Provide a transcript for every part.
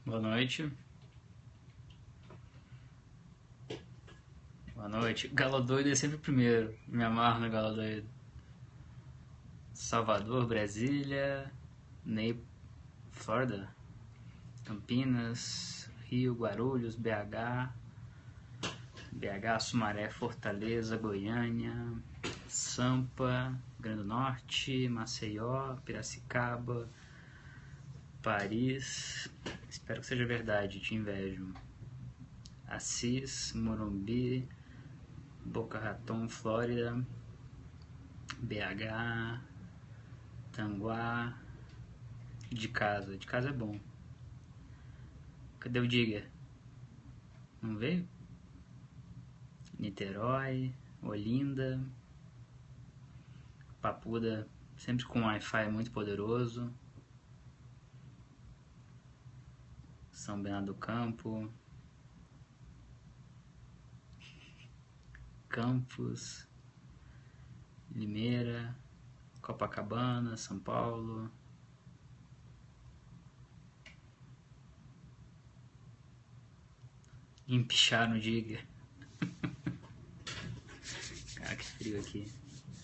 Boa noite. Boa noite. Galo doido é sempre o primeiro. Me amarro no galo doido. Salvador, Brasília, Flórida, Campinas, Rio, Guarulhos, BH, Sumaré, Fortaleza, Goiânia, Sampa, Grande do Norte, Maceió, Piracicaba, Paris. Espero que seja verdade, te invejo. Assis, Morumbi, Boca Raton, Flórida, BH, Tanguá. De casa é bom. Cadê o Digger? Não veio? Niterói, Olinda, Papuda, sempre com Wi-Fi muito poderoso. São Bernardo do Campo, Campos, Limeira, Copacabana, São Paulo. Empichar no Digger. Cara, que frio aqui.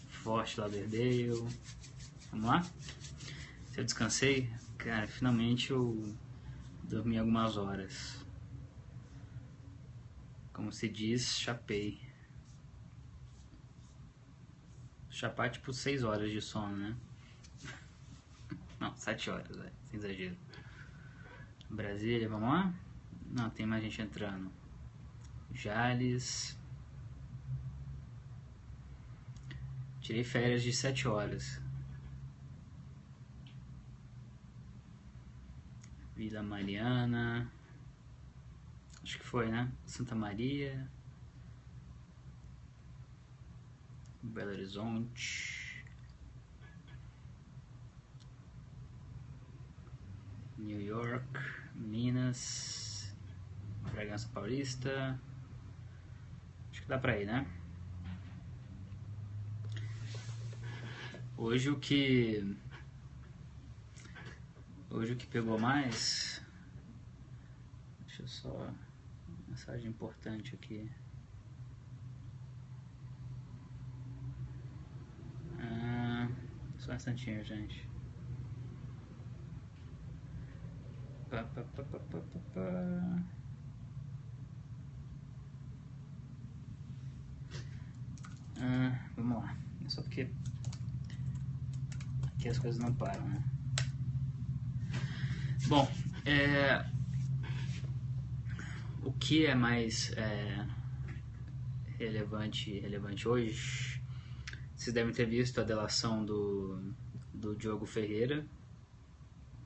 Fort Lauderdale. Vamos lá? Se eu descansei, cara, finalmente eu dormi algumas horas. Como se diz, chapei. Chapar tipo 6 horas de sono, né? Não, 7 horas, sem exagero. Brasília, vamos lá? Não, tem mais gente entrando. Jales. Tirei férias de 7 horas. Vila Mariana. Acho que foi, né? Santa Maria. Belo Horizonte. New York. Minas. Bragança Paulista. Acho que dá pra ir, né? Hoje o que pegou mais... Deixa eu só... Mensagem importante aqui. Só um instantinho, gente. Vamos lá. É só porque aqui as coisas não param, né? Bom, o que é mais relevante hoje? Vocês devem ter visto a delação do Diogo Ferreira,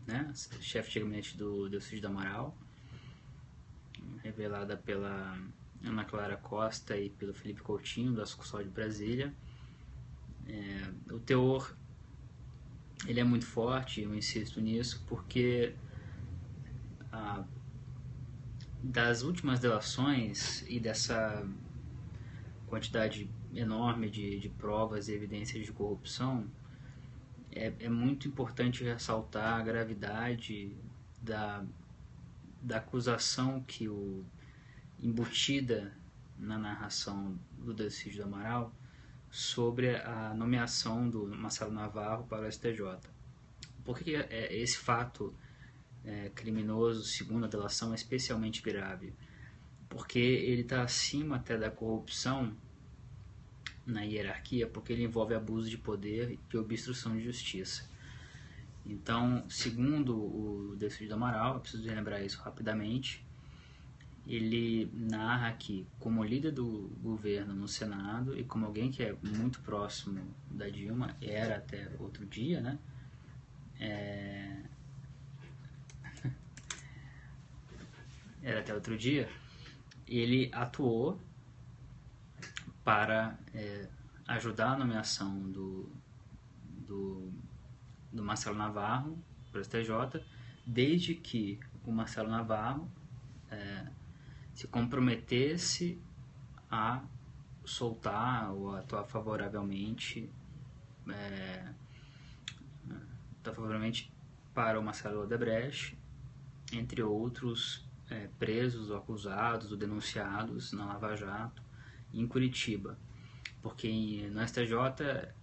né? Chefe de gabinete do Delcídio do Amaral, revelada pela Ana Clara Costa e pelo Felipe Coutinho, da sucursal de Brasília. O teor ele é muito forte, eu insisto nisso, porque das últimas delações e dessa quantidade enorme de provas e evidências de corrupção, é muito importante ressaltar a gravidade da acusação que embutida na narração do Delcídio do Amaral sobre a nomeação do Marcelo Navarro para o STJ. Por que esse fato criminoso, segundo a delação, é especialmente grave? Porque ele está acima até da corrupção na hierarquia, porque ele envolve abuso de poder e obstrução de justiça. Então, segundo o Delcídio do Amaral, eu preciso relembrar isso rapidamente, ele narra que, como líder do governo no Senado e como alguém que é muito próximo da Dilma, era até outro dia, né? Era até outro dia, ele atuou para ajudar a nomeação do Marcelo Navarro para o STJ, desde que o Marcelo Navarro se comprometesse a soltar ou atuar favoravelmente para o Marcelo Odebrecht entre outros presos ou acusados ou denunciados na Lava Jato em Curitiba, porque no STJ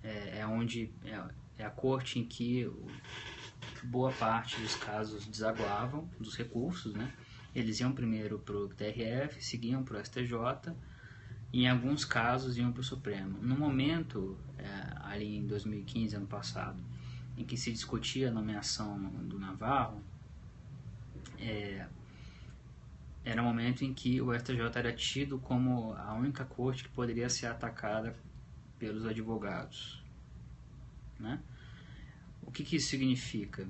é a corte em que boa parte dos casos desaguavam, dos recursos, né? Eles iam primeiro para o TRF, seguiam para o STJ, e em alguns casos iam para o Supremo. No momento, ali em 2015, ano passado, em que se discutia a nomeação do Navarro, era um momento em que o STJ era tido como a única corte que poderia ser atacada pelos advogados, né? O que isso significa?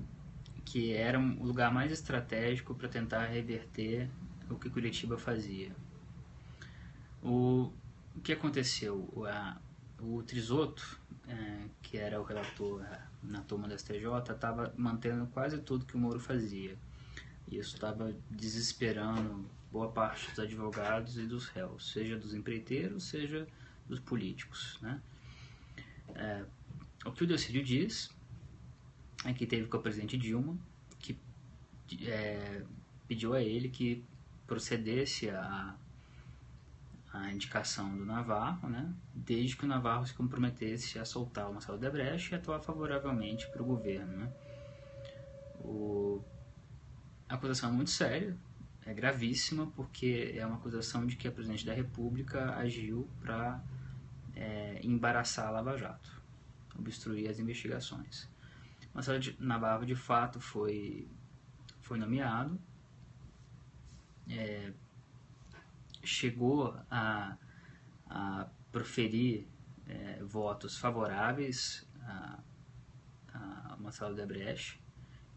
Que era o lugar mais estratégico para tentar reverter o que Curitiba fazia. O que aconteceu? O Trisotto, que era o relator na turma da STJ, estava mantendo quase tudo que o Moro fazia. E isso estava desesperando boa parte dos advogados e dos réus, seja dos empreiteiros, seja dos políticos, né? O que o Delcídio diz é que teve com a presidente Dilma, que pediu a ele que procedesse a indicação do Navarro, né? Desde que o Navarro se comprometesse a soltar o Marcelo Odebrecht e atuar favoravelmente para o governo, né? A acusação é muito séria, é gravíssima, porque é uma acusação de que a presidente da República agiu para embaraçar a Lava Jato, obstruir as investigações. Marcelo Navarro, de fato, foi nomeado, chegou a proferir votos favoráveis a Marcelo Odebrecht,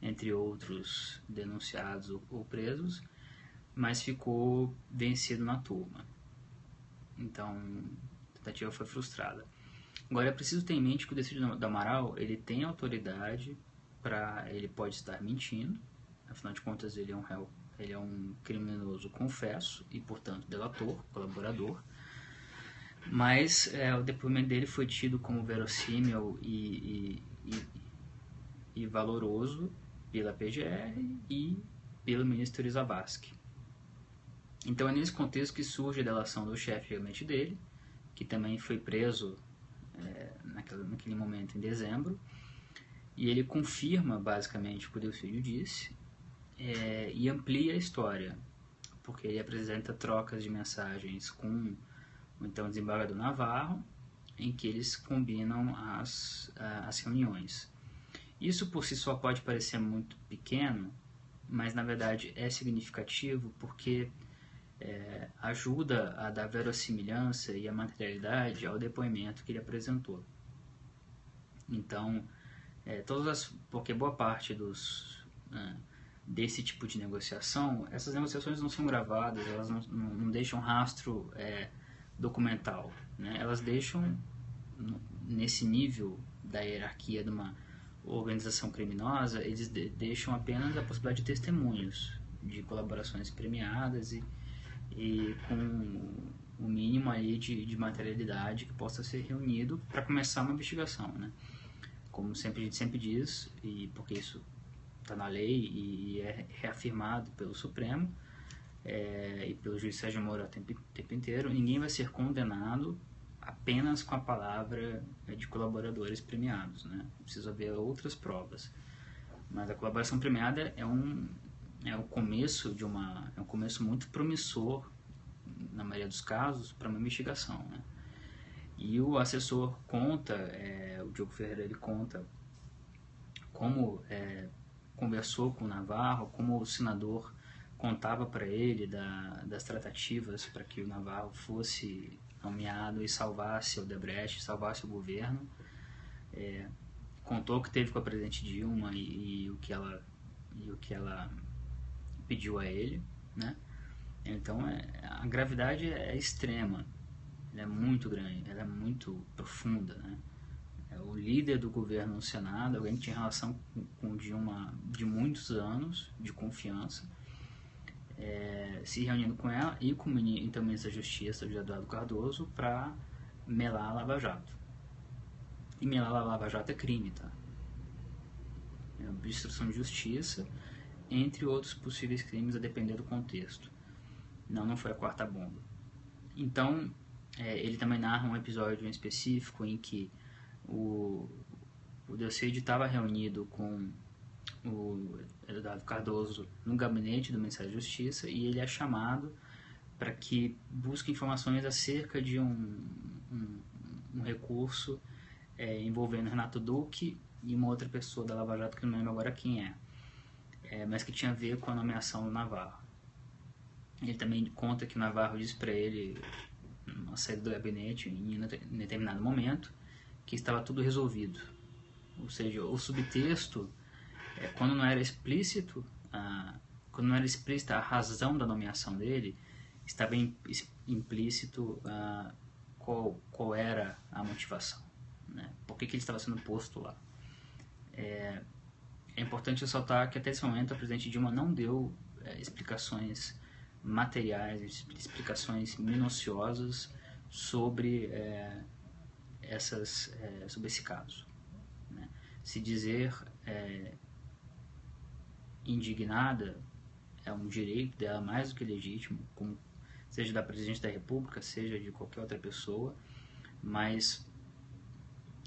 entre outros denunciados ou presos, mas ficou vencido na turma. Então, a tentativa foi frustrada. Agora, é preciso ter em mente que o Decídio do Amaral, ele tem autoridade ele pode estar mentindo, afinal de contas ele é um réu, ele é um criminoso confesso e, portanto, delator, colaborador, mas o depoimento dele foi tido como verossímil e valoroso pela PGR e pelo ministro Zavascki. Então é nesse contexto que surge a delação do chefe de gabinete dele, que também foi preso naquele momento em dezembro, e ele confirma basicamente o que o Delcídio disse e amplia a história, porque ele apresenta trocas de mensagens com o então desembargador Navarro, em que eles combinam as reuniões. Isso por si só pode parecer muito pequeno, mas na verdade é significativo porque ajuda a dar verossimilhança e a materialidade ao depoimento que ele apresentou. Então, porque boa parte desse tipo de negociação, essas negociações não são gravadas, elas não deixam rastro documental, né? Elas deixam, nesse nível da hierarquia de uma organização criminosa, eles deixam apenas a possibilidade de testemunhos, de colaborações premiadas e com o mínimo aí de materialidade que possa ser reunido para começar uma investigação, né? Como a gente sempre diz, e porque isso está na lei e é reafirmado pelo Supremo e pelo juiz Sérgio Moro o tempo inteiro, ninguém vai ser condenado apenas com a palavra de colaboradores premiados, né? Precisa haver outras provas. Mas a colaboração premiada é o começo é um começo muito promissor, na maioria dos casos, para uma investigação, né? E o assessor conta, o Diogo Ferreira, ele conta como conversou com o Navarro, como o senador contava para ele das tratativas para que o Navarro fosse nomeado e salvasse o Odebrecht, salvasse o governo. Contou o que teve com a presidente Dilma e o que ela pediu a ele, né? Então a gravidade é extrema, ela é muito grande, ela é muito profunda, né? O líder do governo no Senado, alguém que tinha relação com Dilma de muitos anos, de confiança, se reunindo com ela e com o então ministro da Justiça, o Eduardo Cardoso, para melar a Lava Jato. E melar a Lava Jato é crime, tá? É obstrução de justiça entre outros possíveis crimes a depender do contexto. Não foi a quarta bomba. Então, ele também narra um episódio em específico em que o Delcídio estava reunido com o Eduardo Cardoso no gabinete do Ministério da Justiça e ele é chamado para que busque informações acerca de um recurso envolvendo Renato Duque e uma outra pessoa da Lava Jato que não lembro agora quem mas que tinha a ver com a nomeação do Navarro. Ele também conta que o Navarro disse para ele, na saída do gabinete, em determinado momento, que estava tudo resolvido. Ou seja, o subtexto, quando não era explícita a razão da nomeação dele, estava implícito qual era a motivação, né? Por que ele estava sendo posto lá. É importante ressaltar que até esse momento a presidente Dilma não deu explicações materiais, explicações minuciosas sobre sobre esse caso, né? Se dizer indignada é um direito dela mais do que legítimo, seja da presidente da República, seja de qualquer outra pessoa, mas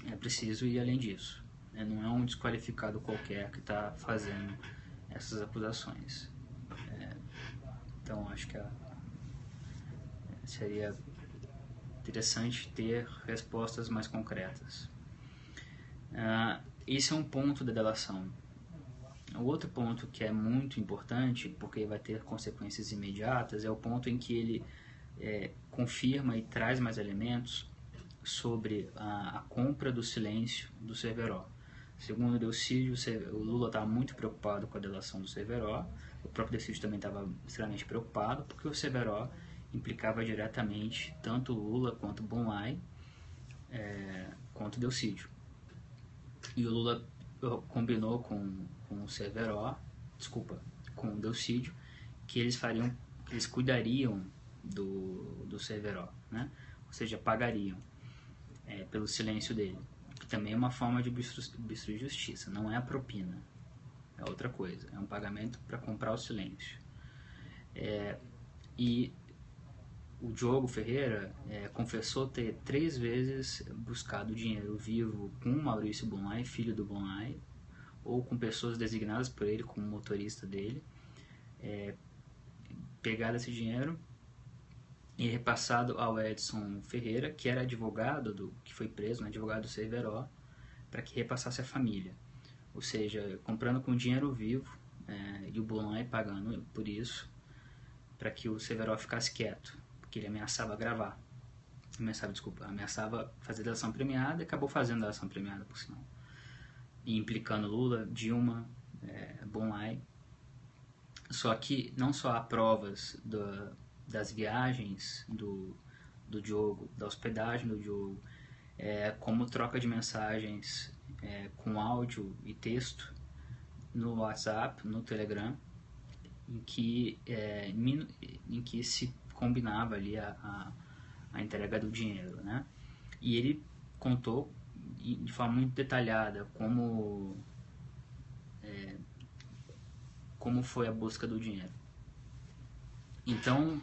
é preciso ir além disso. Não é um desqualificado qualquer que está fazendo essas acusações. Então acho que seria interessante ter respostas mais concretas. Esse é um ponto da delação. O outro ponto que é muito importante, porque vai ter consequências imediatas, é o ponto em que ele confirma e traz mais elementos sobre a compra do silêncio do Cerveró. Segundo o Delcídio, o Lula estava muito preocupado com a delação do Cerveró. O próprio Delcídio também estava extremamente preocupado, porque o Cerveró implicava diretamente tanto o Lula quanto o Bonlai, quanto o Delcídio. E o Lula combinou com o Cerveró, com o Delcídio, que eles cuidariam do Cerveró, né? Ou seja, pagariam pelo silêncio dele, que também é uma forma de obstruir justiça, não é a propina, é outra coisa, é um pagamento para comprar o silêncio. E o Diogo Ferreira confessou ter 3 vezes buscado dinheiro vivo com Maurício Bonlai, filho do Bonlai, ou com pessoas designadas por ele como motorista dele, pegado esse dinheiro e repassado ao Edson Ferreira, que era advogado que foi preso, advogado do Cerveró, para que repassasse a família. Ou seja, comprando com dinheiro vivo, e o Bonlai pagando por isso, para que o Cerveró ficasse quieto, porque ele ameaçava ameaçava fazer delação premiada e acabou fazendo delação premiada, por sinal. E implicando Lula, Dilma, Bonlai. Só que não só há provas das viagens do Diogo, da hospedagem do Diogo, como troca de mensagens com áudio e texto no WhatsApp, no Telegram, em que se combinava ali a entrega do dinheiro, né? E ele contou de forma muito detalhada como foi a busca do dinheiro. Então,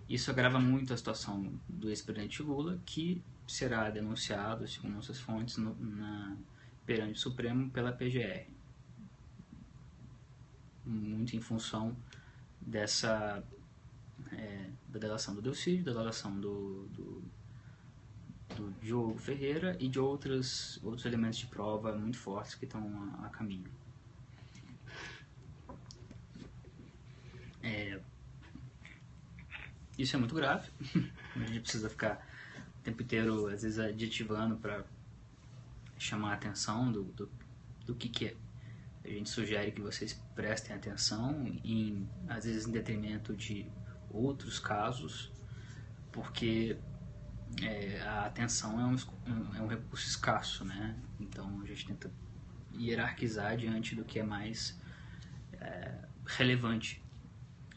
isso agrava muito a situação do ex-presidente Lula, que será denunciado, segundo nossas fontes, perante o Supremo pela PGR. Muito em função da delação do Delcídio, da delação do Diogo Ferreira e de outros elementos de prova muito fortes que estão a caminho. Isso é muito grave. A gente precisa ficar o tempo inteiro, às vezes, adjetivando para chamar a atenção do que é. A gente sugere que vocês prestem atenção, às vezes em detrimento de outros casos, porque a atenção é um recurso escasso, né? Então a gente tenta hierarquizar diante do que é mais relevante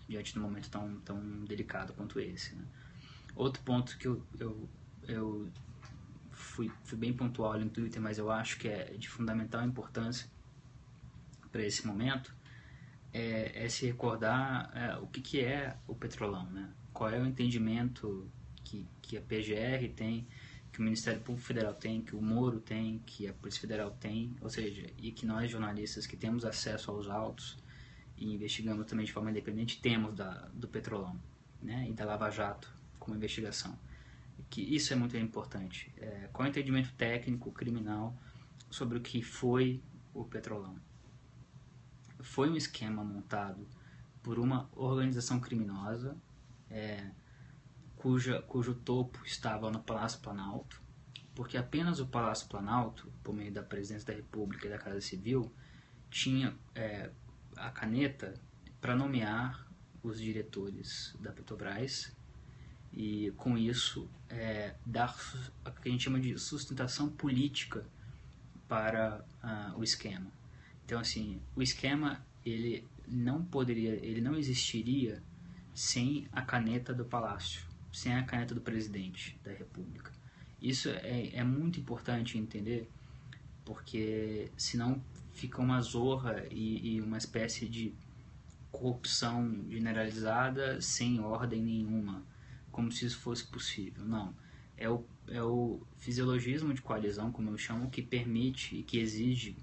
diante de um momento tão delicado quanto esse, né? Outro ponto que eu fui bem pontual ali no Twitter, mas eu acho que é de fundamental importância para esse momento, é se recordar o que é o Petrolão, né? Qual é o entendimento que a PGR tem, que o Ministério Público Federal tem, que o Moro tem, que a Polícia Federal tem, ou seja, e que nós jornalistas que temos acesso aos autos e investigamos também de forma independente temos do Petrolão, né? E da Lava Jato como investigação. Que isso é muito importante. Qual é o entendimento técnico, criminal sobre o que foi o Petrolão? Foi um esquema montado por uma organização criminosa cujo topo estava no Palácio Planalto, porque apenas o Palácio Planalto, por meio da Presidência da República e da Casa Civil, tinha a caneta para nomear os diretores da Petrobras e, com isso, dar o que a gente chama de sustentação política para o esquema. Então, assim, o esquema ele não existiria sem a caneta do Palácio, sem a caneta do Presidente da República. Isso é muito importante entender, porque senão fica uma zorra e uma espécie de corrupção generalizada sem ordem nenhuma, como se isso fosse possível. Não. É o fisiologismo de coalizão, como eu chamo, que permite e que exige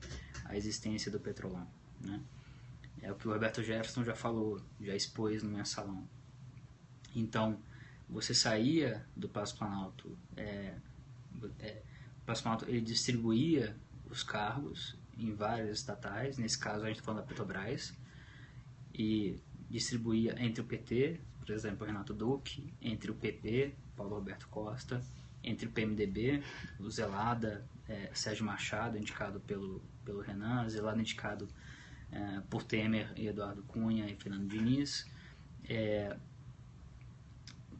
a existência do Petrolão, né? É o que o Roberto Jefferson já falou, já expôs no mensalão. Então, você saía do Palácio Planalto, o Palácio Planalto ele distribuía os cargos em várias estatais, nesse caso a gente está falando da Petrobras, e distribuía entre o PT, por exemplo, Renato Duque, entre o PP, Paulo Roberto Costa, entre o PMDB, o Zelada, Sérgio Machado, indicado pelo Renan, Zelada indicado por Temer e Eduardo Cunha e Fernando Diniz,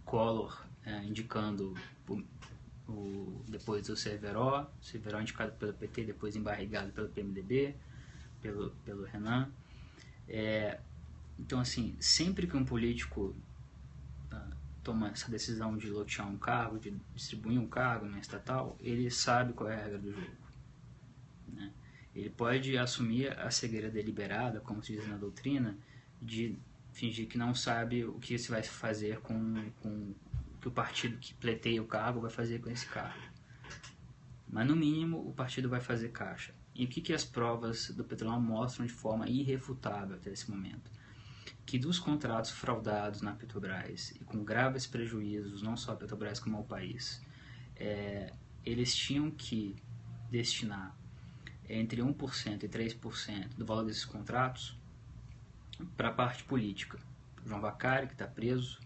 Collor indicando depois o Severo indicado pelo PT, depois embarrigado pelo PMDB, pelo Renan. Então, assim, sempre que um político toma essa decisão de lotear um cargo, de distribuir um cargo na estatal, ele sabe qual é a regra do jogo, né? Ele pode assumir a cegueira deliberada, como se diz na doutrina, de fingir que não sabe o que se vai fazer com o que o partido que pleiteia o cargo vai fazer com esse cargo. Mas, no mínimo, o partido vai fazer caixa. E o que as provas do Petrolão mostram de forma irrefutável até esse momento? Que dos contratos fraudados na Petrobras e com graves prejuízos, não só a Petrobras como ao país, eles tinham que destinar entre 1% e 3% do valor desses contratos para a parte política. João Vacari, que está preso,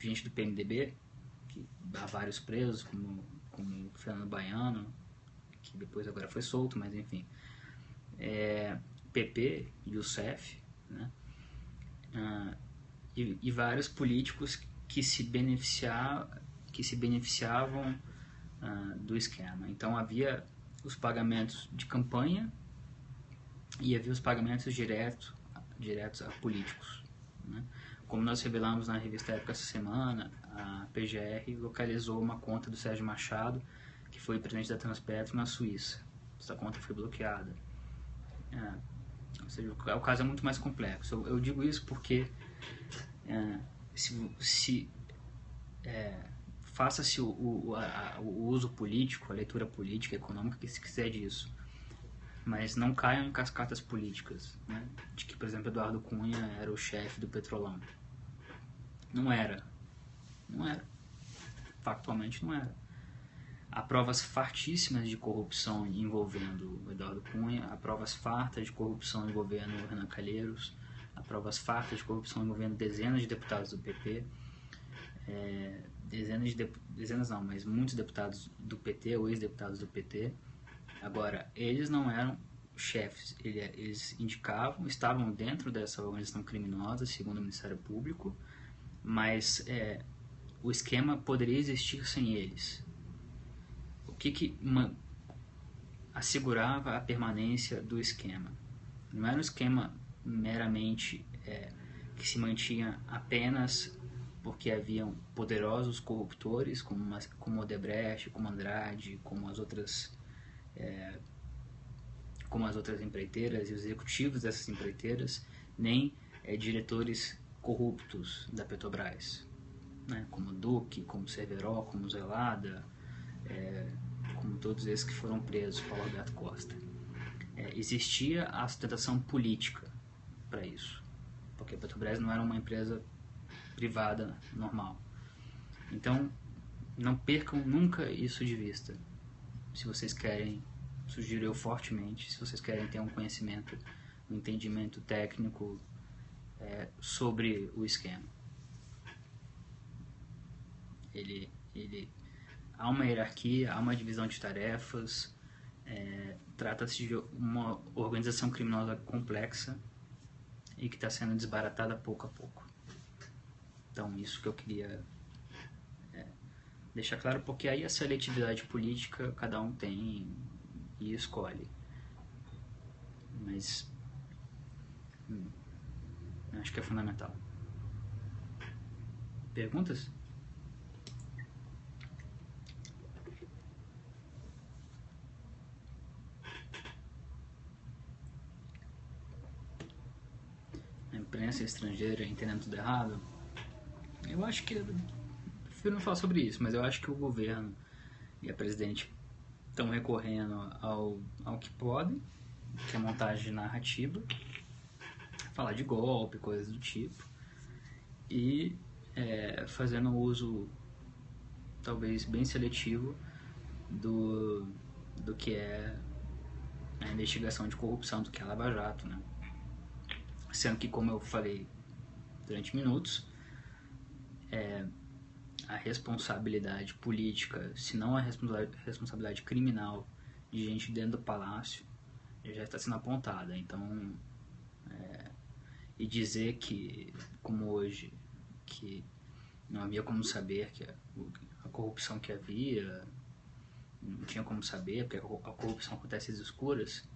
gente do PMDB, que há vários presos, como o Fernando Baiano, que depois agora foi solto, mas enfim. PP e o CEF, né? E vários políticos que se beneficiavam do esquema. Então havia os pagamentos de campanha e havia os pagamentos diretos a políticos, né? Como nós revelamos na revista Época essa semana, a PGR localizou uma conta do Sérgio Machado, que foi presidente da Transpetro, na Suíça. Essa conta foi bloqueada. Ou seja, o caso é muito mais complexo. Eu digo isso porque faça-se o uso político, a leitura política, econômica, que se quiser disso. Mas não caiam em cascatas políticas, né? De que, por exemplo, Eduardo Cunha era o chefe do Petrolão. Não era. Factualmente não era. Há provas fartíssimas de corrupção envolvendo o Eduardo Cunha, há provas fartas de corrupção envolvendo o Renan Calheiros, há provas fartas de corrupção envolvendo dezenas de deputados do PP, mas muitos deputados do PT ou ex-deputados do PT. Agora, eles não eram chefes, eles indicavam, estavam dentro dessa organização criminosa, segundo o Ministério Público, mas o esquema poderia existir sem eles. O que assegurava a permanência do esquema? Não era um esquema meramente que se mantinha apenas porque haviam poderosos corruptores como Odebrecht, como Andrade, como as outras como as outras empreiteiras e os executivos dessas empreiteiras, nem diretores corruptos da Petrobras, né? Como Duque, como Cerveró, como Zelada, como todos esses que foram presos, Paulo Roberto Costa. Existia a sustentação política para isso, porque a Petrobras não era uma empresa privada normal. Então, não percam nunca isso de vista. Se vocês querem, sugiro eu fortemente, se vocês querem ter um conhecimento, um entendimento técnico sobre o esquema. Há uma hierarquia, há uma divisão de tarefas, trata-se de uma organização criminosa complexa e que está sendo desbaratada pouco a pouco. Então, isso que eu queria deixar claro, porque aí a seletividade política cada um tem e escolhe. Mas acho que é fundamental. Perguntas? A imprensa estrangeira entendendo tudo errado? Eu acho que... prefiro não falar sobre isso, mas eu acho que o governo e a presidente estão recorrendo ao que podem, que é montagem de narrativa, falar de golpe, coisas do tipo, e fazendo uso talvez bem seletivo do que é a investigação de corrupção, do que é a Lava Jato, né? Sendo que, como eu falei durante minutos, a responsabilidade política, se não a responsabilidade criminal de gente dentro do palácio, já está sendo apontada. Então, e dizer que, como hoje, que não havia como saber que a corrupção que havia, não tinha como saber, porque a corrupção acontece às escuras,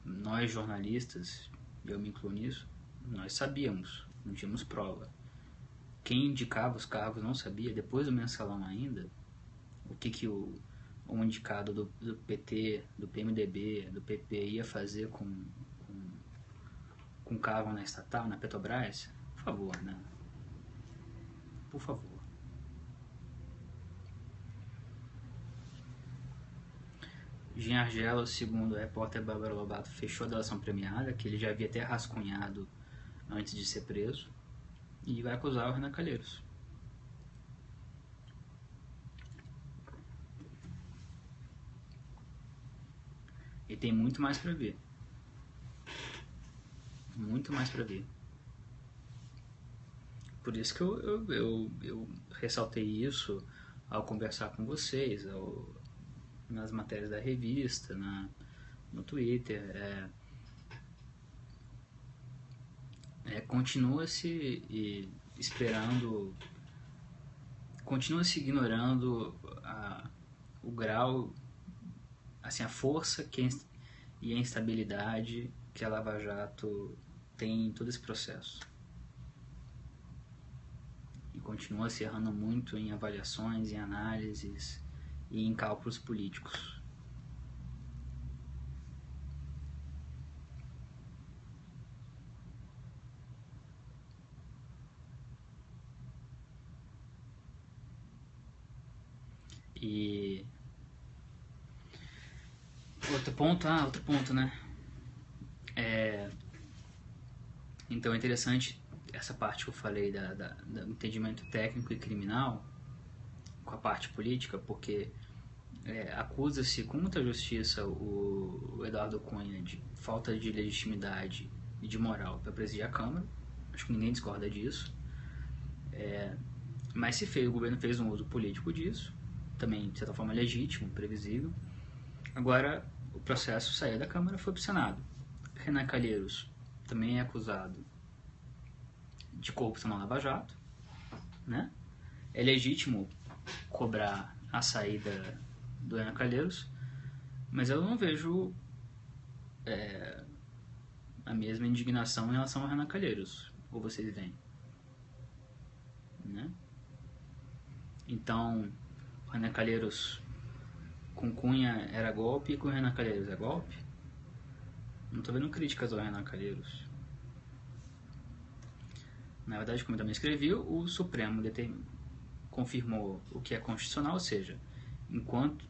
nós jornalistas, eu me incluo nisso, nós sabíamos, não tínhamos prova. Quem indicava os cargos não sabia, depois do mensalão ainda, o que o indicado do PT, do PMDB, do PP ia fazer com cargo na estatal, na Petrobras. Por favor, né? Por favor. Jean Argelo, segundo a repórter Bárbara Lobato, fechou a delação premiada, que ele já havia até rascunhado antes de ser preso, e vai acusar o Renan Calheiros. E tem muito mais para ver. Muito mais para ver. Por isso que eu ressaltei isso ao conversar com vocês, nas matérias da revista, no Twitter. Continua-se esperando, continua-se ignorando o grau, assim, a força e a instabilidade que a Lava Jato tem em todo esse processo. E continua se errando muito em avaliações, em análises e em cálculos políticos. E outro ponto, né? Então é interessante essa parte que eu falei do entendimento técnico e criminal com a parte política, porque acusa-se com muita justiça o Eduardo Cunha de falta de legitimidade e de moral para presidir a Câmara. Acho que ninguém discorda disso. Mas o governo fez um uso político disso, também de certa forma legítimo, previsível. Agora o processo saiu da Câmara e foi para o Senado. Renan Calheiros também é acusado de corrupção na Lava Jato, né? É legítimo cobrar a saída do Renan Calheiros, mas eu não vejo a mesma indignação em relação ao Renan Calheiros. Ou vocês veem? Né? Então, o Renan Calheiros com Cunha era golpe e com Renan Calheiros é golpe? Não estou vendo críticas ao Renan Calheiros. Na verdade, como eu também escrevi, o Supremo confirmou o que é constitucional, ou seja, enquanto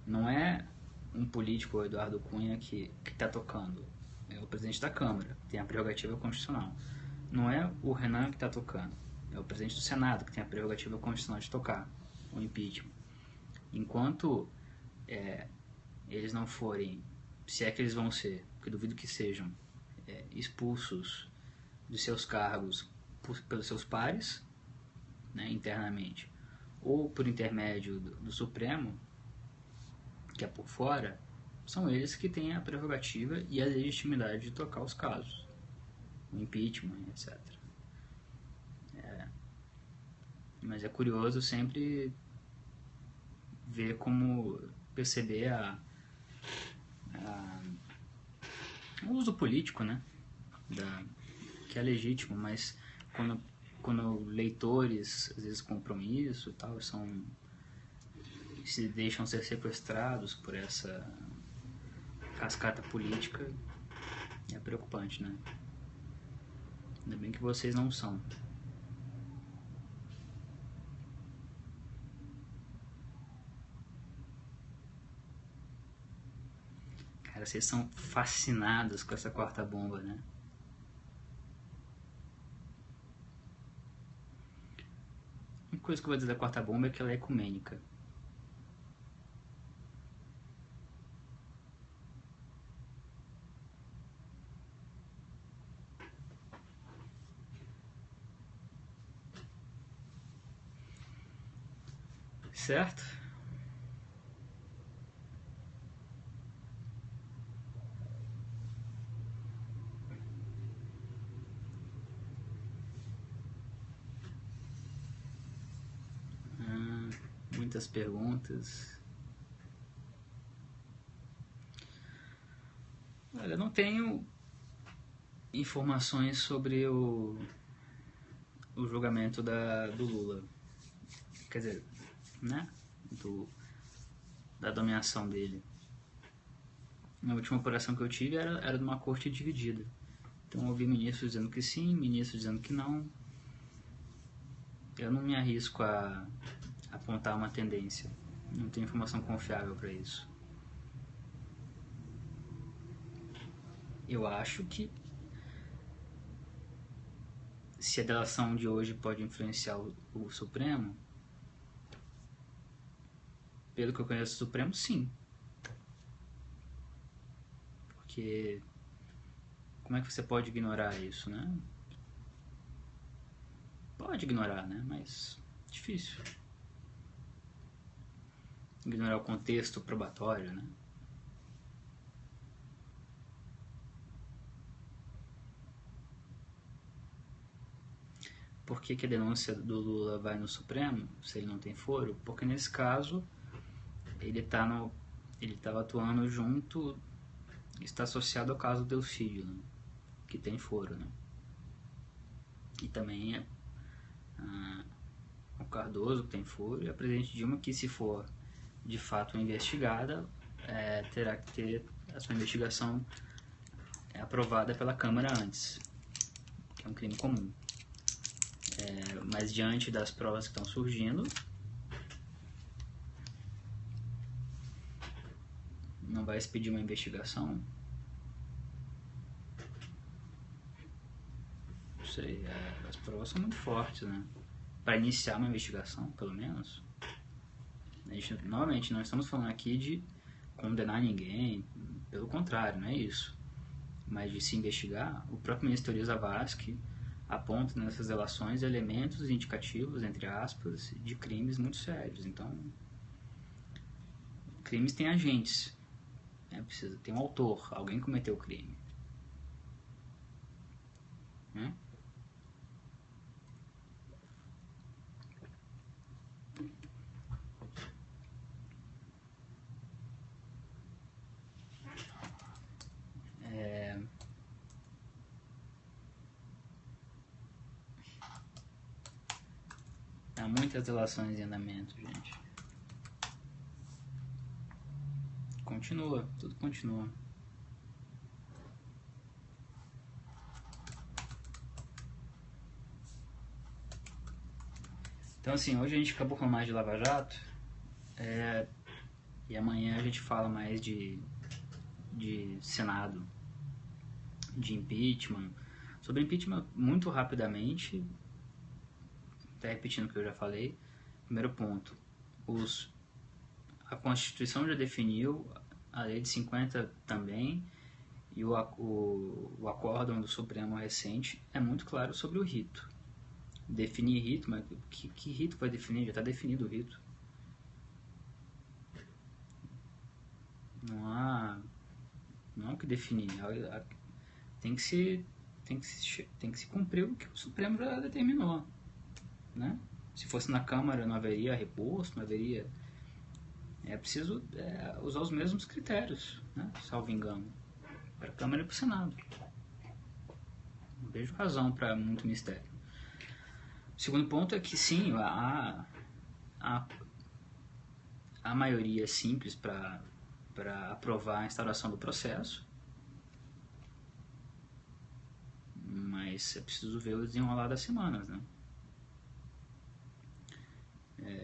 não é um político, o Eduardo Cunha, que está tocando, é o presidente da Câmara, que tem a prerrogativa constitucional. Não é o Renan que está tocando, é o presidente do Senado, que tem a prerrogativa constitucional de tocar o impeachment. Enquanto eles não forem, se é que eles vão ser, porque duvido que sejam, expulsos de seus cargos pelos seus pares, né, internamente, ou por intermédio do Supremo, que é por fora, são eles que têm a prerrogativa e a legitimidade de tocar os casos, o impeachment, etc. Mas é curioso sempre ver como perceber o uso político, né, que é legítimo, mas quando leitores, às vezes compromisso e tal, se deixam ser sequestrados por essa cascata política, é preocupante, né? Ainda bem que vocês não são. Cara, vocês são fascinados com essa quarta bomba, né? Uma coisa que eu vou dizer da quarta bomba é que ela é ecumênica. Certo? Muitas perguntas. Olha, eu não tenho informações sobre o julgamento do Lula. Quer dizer, né? Da dominação dele. A última apuração que eu tive era de uma corte dividida. Então eu ouvi ministros dizendo que sim, ministros dizendo que não. Eu não me arrisco a apontar uma tendência. Não tenho informação confiável para isso. Eu acho que se a delação de hoje pode influenciar o Supremo, pelo que eu conheço do Supremo, sim. Porque como é que você pode ignorar isso, né? Pode ignorar, né? Mas difícil. Ignorar o contexto probatório, né? Por que a denúncia do Lula vai no Supremo, se ele não tem foro? Porque nesse caso ele estava atuando junto, está associado ao caso do Delfídio, né? Que tem foro, né? E também o Cardoso, que tem foro, e a presidente Dilma, que se for de fato investigada, terá que ter a sua investigação aprovada pela Câmara antes, que é um crime comum. Mas diante das provas que estão surgindo, não vai se pedir uma investigação? Não sei, as provas são muito fortes, né? Para iniciar uma investigação, pelo menos. Novamente, não estamos falando aqui de condenar ninguém, pelo contrário, não é isso. Mas de se investigar, o próprio ministro Teori Zavascki aponta nessas relações elementos indicativos, entre aspas, de crimes muito sérios. Então, crimes têm agentes. Precisa ter um autor, alguém cometeu o crime. Há muitas delações em andamento, gente. continua, tudo continua. Então assim, hoje a gente acabou falando mais de Lava Jato, e amanhã a gente fala mais de Senado, de impeachment. Sobre impeachment, muito rapidamente, até repetindo o que eu já falei, primeiro ponto, a Constituição já definiu, a Lei de 50 também, e o acórdão do Supremo recente é muito claro sobre o rito. Definir rito, mas que rito vai definir? Já está definido o rito. Não há o que definir. Tem que se cumprir o que o Supremo já determinou, né? Se fosse na Câmara não haveria recurso, não haveria... É preciso usar os mesmos critérios, né? Salvo engano, para a Câmara e para o Senado. Não vejo razão para muito mistério. O segundo ponto é que sim, a maioria simples para aprovar a instauração do processo, mas é preciso ver o desenrolar das semanas, né?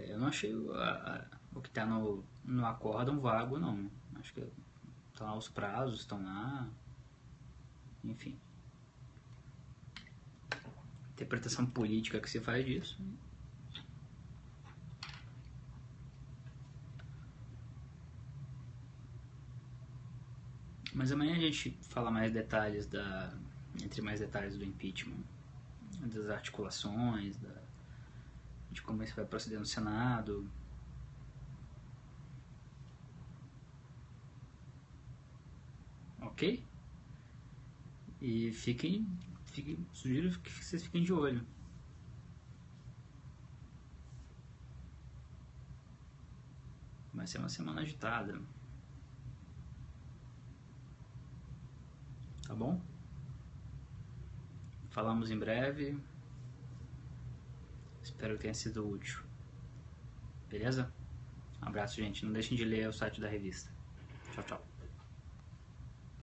Eu não achei o que está no acórdão vago, não. Acho que estão lá os prazos, estão lá, enfim. Interpretação política que se faz disso. Mas amanhã a gente fala mais detalhes entre mais detalhes do impeachment, das articulações, de como isso vai proceder no Senado. Ok? E sugiro que vocês fiquem de olho. Vai ser uma semana agitada. Tá bom? Falamos em breve. Espero que tenha sido útil. Beleza? Um abraço, gente. Não deixem de ler o site da revista. Tchau, tchau.